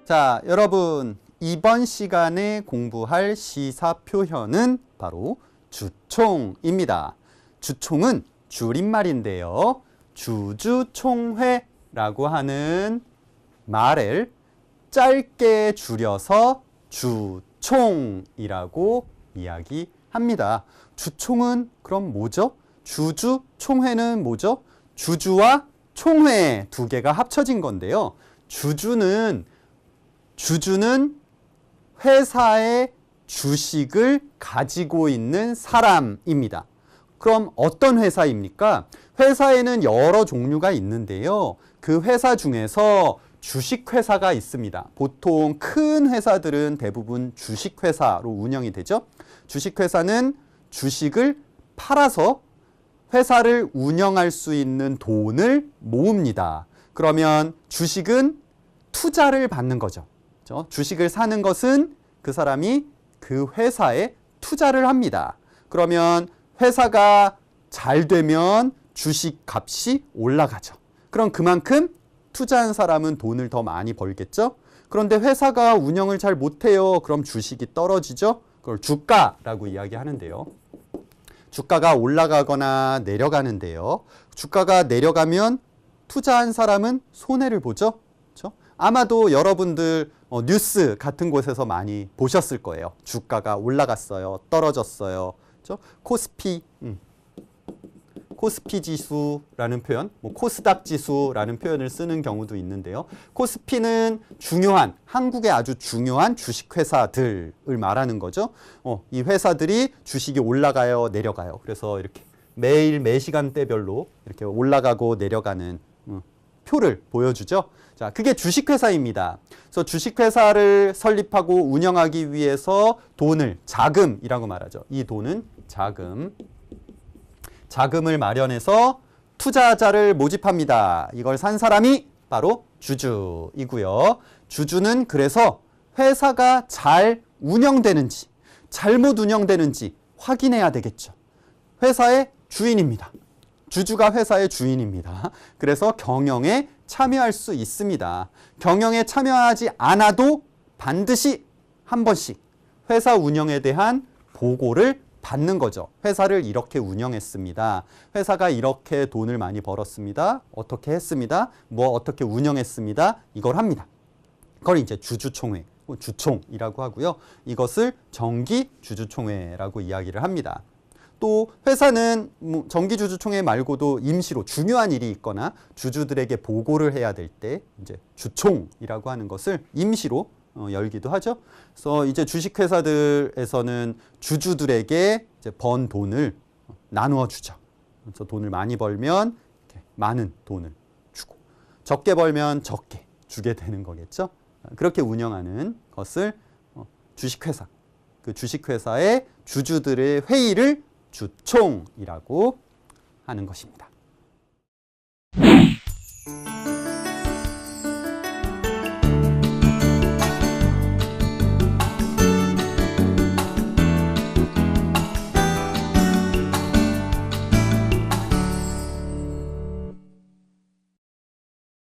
자, 여러분 이번 시간에 공부할 시사 표현은 바로 주총입니다. 주총은 줄임말인데요. 주주총회라고 하는 말을 짧게 줄여서 주총이라고 이야기합니다. 주총은 그럼 뭐죠? 주주총회는 뭐죠? 주주와 총회 두 개가 합쳐진 건데요. 주주는 회사의 주식을 가지고 있는 사람입니다. 그럼 어떤 회사입니까? 회사에는 여러 종류가 있는데요. 그 회사 중에서 주식회사가 있습니다. 보통 큰 회사들은 대부분 주식회사로 운영이 되죠. 주식회사는 주식을 팔아서 회사를 운영할 수 있는 돈을 모읍니다. 그러면 주식은 투자를 받는 거죠. 주식을 사는 것은 그 사람이 그 회사에 투자를 합니다. 그러면 회사가 잘 되면 주식 값이 올라가죠. 그럼 그만큼 투자한 사람은 돈을 더 많이 벌겠죠. 그런데 회사가 운영을 잘 못해요. 그럼 주식이 떨어지죠. 그걸 주가라고 이야기하는데요. 주가가 올라가거나 내려가는데요. 주가가 내려가면 투자한 사람은 손해를 보죠. 그렇죠? 아마도 여러분들 뉴스 같은 곳에서 많이 보셨을 거예요. 주가가 올라갔어요. 떨어졌어요. 그렇죠? 코스피 지수라는 표현, 코스닥 지수라는 표현을 쓰는 경우도 있는데요. 코스피는 한국의 아주 중요한 주식회사들을 말하는 거죠. 이 회사들이 주식이 올라가요, 내려가요. 그래서 이렇게 매일 매 시간대별로 이렇게 올라가고 내려가는 표를 보여주죠. 자, 그게 주식회사입니다. 그래서 주식회사를 설립하고 운영하기 위해서 돈을 자금이라고 말하죠. 이 돈은 자금을 마련해서 투자자를 모집합니다. 이걸 산 사람이 바로 주주이고요. 주주는 그래서 회사가 잘 운영되는지 잘못 운영되는지 확인해야 되겠죠. 회사의 주인입니다. 주주가 회사의 주인입니다. 그래서 경영에 참여할 수 있습니다. 경영에 참여하지 않아도 반드시 한 번씩 회사 운영에 대한 보고를 받는 거죠. 회사를 이렇게 운영했습니다. 회사가 이렇게 돈을 많이 벌었습니다. 어떻게 했습니다. 어떻게 운영했습니다. 이걸 합니다. 그걸 이제 주주총회, 주총이라고 하고요. 이것을 정기 주주총회라고 이야기를 합니다. 또 회사는 정기주주총회 말고도 임시로 중요한 일이 있거나 주주들에게 보고를 해야 될 때 이제 주총이라고 하는 것을 임시로 열기도 하죠. 그래서 이제 주식회사들에서는 주주들에게 이제 번 돈을 나누어 주죠. 그래서 돈을 많이 벌면 이렇게 많은 돈을 주고 적게 벌면 적게 주게 되는 거겠죠. 그렇게 운영하는 것을 주식회사, 그 주식회사의 주주들의 회의를 주총이라고 하는 것입니다.